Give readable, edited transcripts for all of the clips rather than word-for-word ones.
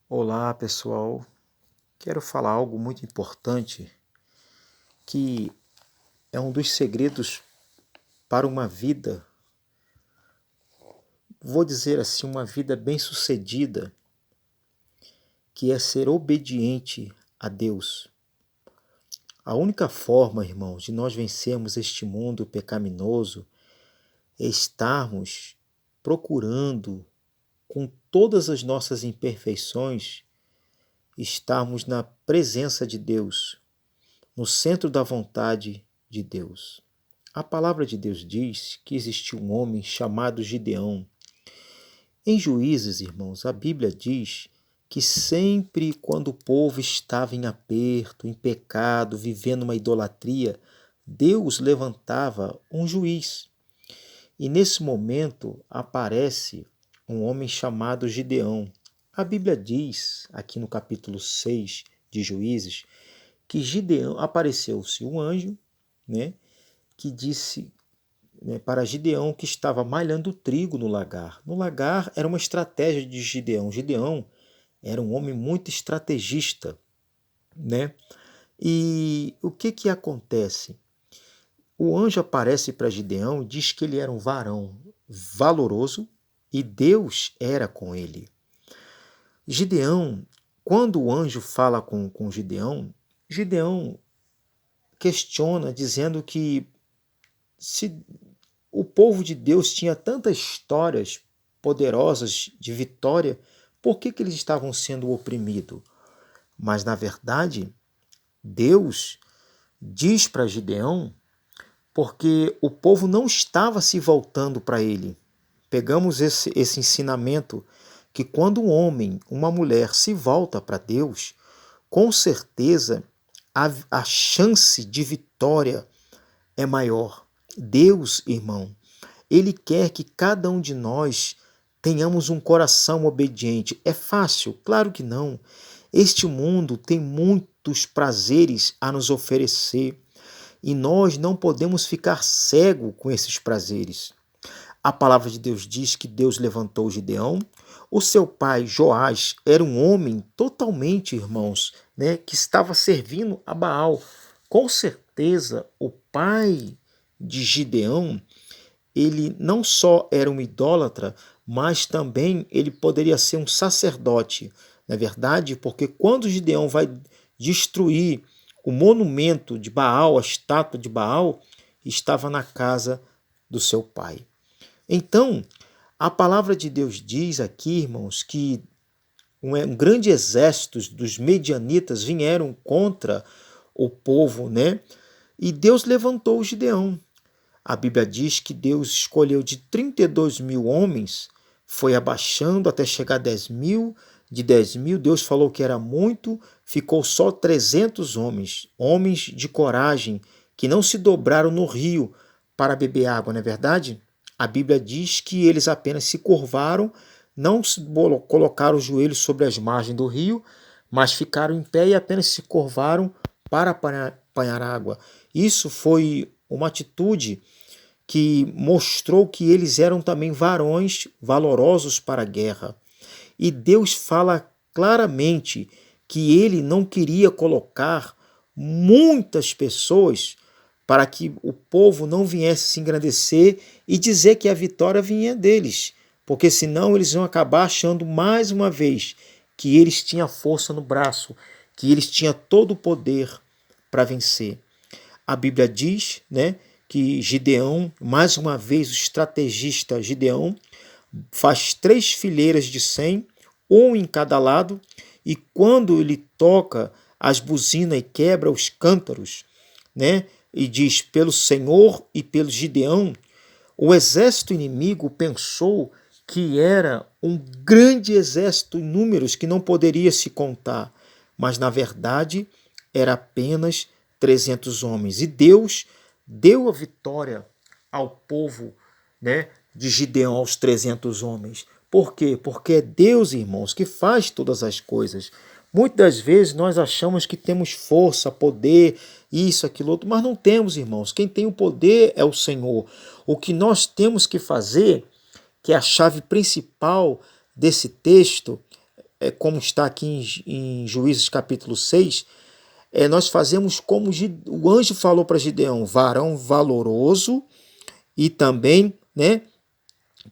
Olá, pessoal. Quero falar algo muito importante que é um dos segredos para uma vida, vou dizer assim, uma vida bem-sucedida, que é ser obediente a Deus. A única forma, irmãos, de nós vencermos este mundo pecaminoso é estarmos procurando, com todas as nossas imperfeições, estarmos na presença de Deus, no centro da vontade de Deus. A palavra de Deus diz que existiu um homem chamado Gideão. Em Juízes, irmãos, a Bíblia diz que sempre quando o povo estava em aperto, em pecado, vivendo uma idolatria, Deus levantava um juiz. E nesse momento aparece um homem chamado Gideão. A Bíblia diz, aqui no capítulo 6 de Juízes, que Gideão apareceu-se um anjo, né, que disse, né, para Gideão que estava malhando trigo no lagar. No lagar era uma estratégia de Gideão. Gideão era um homem muito estrategista, né? E o que acontece? O anjo aparece para Gideão e diz que ele era um varão valoroso e Deus era com ele. Gideão, quando o anjo fala com Gideão, Gideão questiona, dizendo que se o povo de Deus tinha tantas histórias poderosas de vitória, por que eles estavam sendo oprimidos? Mas, na verdade, Deus diz para Gideão porque o povo não estava se voltando para ele. Pegamos esse ensinamento que quando um homem, uma mulher se volta para Deus, com certeza a chance de vitória é maior. Deus, irmão, Ele quer que cada um de nós tenhamos um coração obediente. É fácil? Claro que não. Este mundo tem muitos prazeres a nos oferecer e nós não podemos ficar cegos com esses prazeres. A palavra de Deus diz que Deus levantou Gideão. O seu pai, Joás, era um homem totalmente, irmãos, né, que estava servindo a Baal. Com certeza, o pai de Gideão, ele não só era um idólatra, mas também ele poderia ser um sacerdote. Não é verdade? Porque quando Gideão vai destruir o monumento de Baal, a estátua de Baal, estava na casa do seu pai. Então, a palavra de Deus diz aqui, irmãos, que um grande exército dos medianitas vieram contra o povo, né? E Deus levantou Gideão. A Bíblia diz que Deus escolheu de 32 mil homens, foi abaixando até chegar a 10 mil. De 10 mil, Deus falou que era muito, ficou só 300 homens, homens de coragem, que não se dobraram no rio para beber água, não é verdade? A Bíblia diz que eles apenas se curvaram, não se colocaram os joelhos sobre as margens do rio, mas ficaram em pé e apenas se curvaram para apanhar água. Isso foi uma atitude que mostrou que eles eram também varões valorosos para a guerra. E Deus fala claramente que ele não queria colocar muitas pessoas para que o povo não viesse se engrandecer e dizer que a vitória vinha deles, porque senão eles iam acabar achando mais uma vez que eles tinham força no braço, que eles tinham todo o poder para vencer. A Bíblia diz, né, que Gideão, mais uma vez o estrategista Gideão, faz 3 fileiras de 100, um em cada lado, e quando ele toca as buzinas e quebra os cântaros, né, e diz pelo Senhor e pelo Gideão, o exército inimigo pensou que era um grande exército em números que não poderia se contar, mas na verdade era apenas 300 homens. E Deus deu a vitória ao povo, né, de Gideão, aos 300 homens. Por quê? Porque é Deus, irmãos, que faz todas as coisas. Muitas das vezes nós achamos que temos força, poder, isso, aquilo, outro, mas não temos, irmãos. Quem tem o poder é o Senhor. O que nós temos que fazer, que é a chave principal desse texto, como está aqui em Juízes capítulo 6, nós fazemos como o anjo falou para Gideão, varão valoroso, e também, né,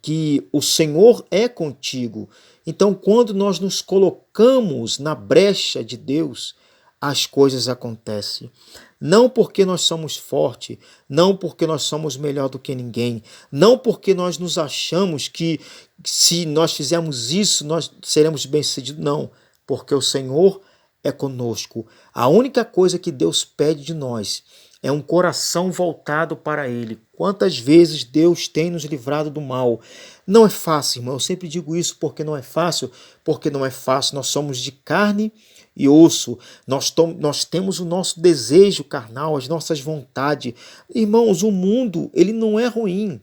que o Senhor é contigo. Então, quando nós nos colocamos na brecha de Deus, as coisas acontecem. Não porque nós somos fortes, não porque nós somos melhor do que ninguém, não porque nós nos achamos que se nós fizermos isso, nós seremos bem-sucedidos, não, porque o Senhor é conosco. A única coisa que Deus pede de nós é um coração voltado para Ele. Quantas vezes Deus tem nos livrado do mal? Não é fácil, irmão. Eu sempre digo isso porque não é fácil. Porque não é fácil. Nós somos de carne e osso. Nós temos o nosso desejo carnal, as nossas vontades. Irmãos, o mundo, ele não é ruim.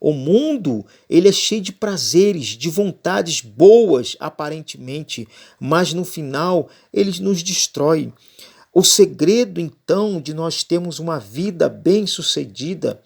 O mundo, ele é cheio de prazeres, de vontades boas, aparentemente, mas no final, ele nos destrói. O segredo, então, de nós termos uma vida bem-sucedida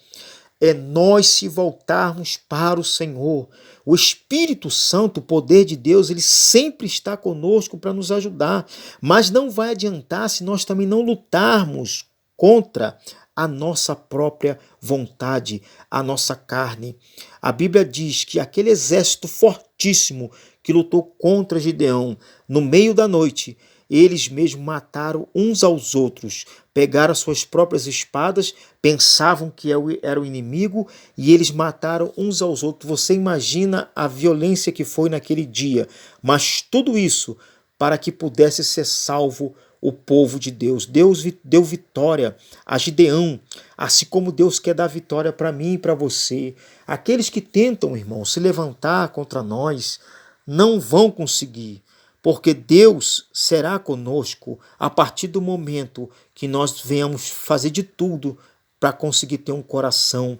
é nós se voltarmos para o Senhor. O Espírito Santo, o poder de Deus, ele sempre está conosco para nos ajudar, mas não vai adiantar se nós também não lutarmos contra a nossa própria vontade, a nossa carne. A Bíblia diz que aquele exército fortíssimo que lutou contra Gideão, no meio da noite, eles mesmos mataram uns aos outros, pegaram as suas próprias espadas, pensavam que era o inimigo e eles mataram uns aos outros. Você imagina a violência que foi naquele dia, mas tudo isso para que pudesse ser salvo o povo de Deus. Deus deu vitória a Gideão, assim como Deus quer dar vitória para mim e para você. Aqueles que tentam, irmão, se levantar contra nós, não vão conseguir, porque Deus será conosco a partir do momento que nós venhamos fazer de tudo para conseguir ter um coração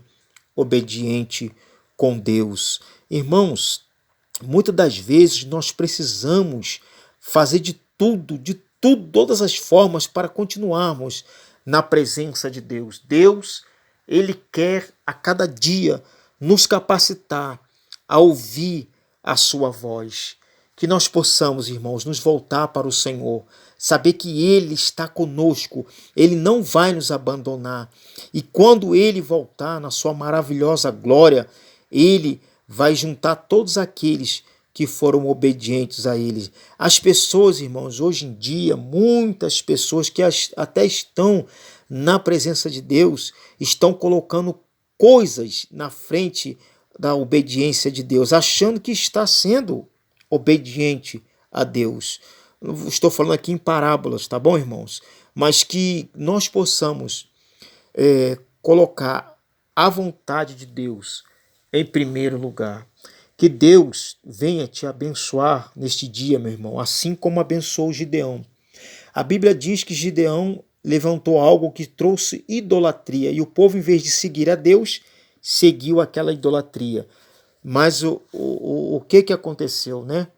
obediente com Deus. Irmãos, muitas das vezes nós precisamos fazer de tudo, todas as formas para continuarmos na presença de Deus. Deus, ele quer a cada dia nos capacitar a ouvir a sua voz. Que nós possamos, irmãos, nos voltar para o Senhor, saber que Ele está conosco, Ele não vai nos abandonar. E quando Ele voltar na sua maravilhosa glória, Ele vai juntar todos aqueles que foram obedientes a Ele. As pessoas, irmãos, hoje em dia, muitas pessoas que até estão na presença de Deus, estão colocando coisas na frente da obediência de Deus, achando que está sendo obediente a Deus. Estou falando aqui em parábolas, tá bom, irmãos? Mas que nós possamos colocar a vontade de Deus em primeiro lugar. Que Deus venha te abençoar neste dia, meu irmão, assim como abençoou Gideão. A Bíblia diz que Gideão levantou algo que trouxe idolatria e o povo, em vez de seguir a Deus, seguiu aquela idolatria. Mas o que aconteceu, né?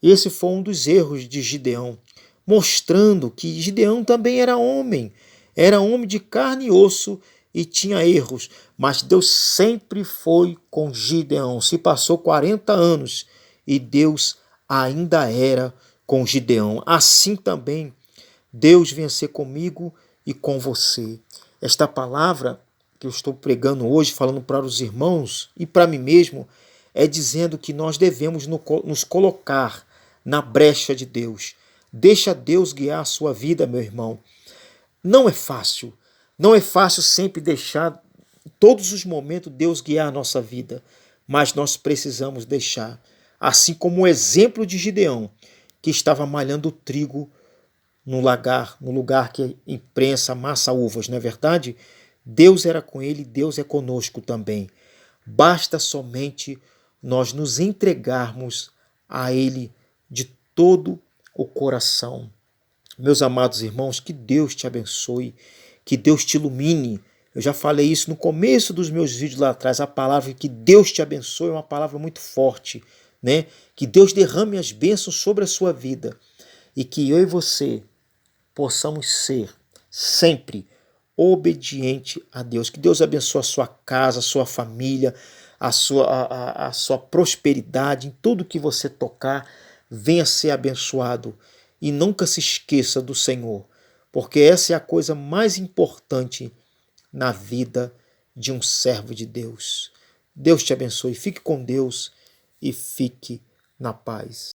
Esse foi um dos erros de Gideão, mostrando que Gideão também era homem de carne e osso e tinha erros, mas Deus sempre foi com Gideão. Se passou 40 anos e Deus ainda era com Gideão. Assim também Deus venha ser comigo e com você. Esta palavra que eu estou pregando hoje, falando para os irmãos e para mim mesmo, é dizendo que nós devemos nos colocar na brecha de Deus. Deixa Deus guiar a sua vida, meu irmão. Não é fácil. Não é fácil sempre deixar todos os momentos Deus guiar a nossa vida, mas nós precisamos deixar. Assim como o exemplo de Gideão, que estava malhando trigo no lugar que imprensa, amassa uvas, não é verdade? Deus era com ele, Deus é conosco também. Basta somente nós nos entregarmos a Ele de todo o coração. Meus amados irmãos, que Deus te abençoe, que Deus te ilumine. Eu já falei isso no começo dos meus vídeos lá atrás, a palavra que Deus te abençoe é uma palavra muito forte, né? Que Deus derrame as bênçãos sobre a sua vida e que eu e você possamos ser sempre obediente a Deus. Que Deus abençoe a sua casa, a sua família, a sua prosperidade em tudo que você tocar. venha ser abençoado e nunca se esqueça do Senhor, porque essa é a coisa mais importante na vida de um servo de Deus. Deus te abençoe, fique com Deus e fique na paz.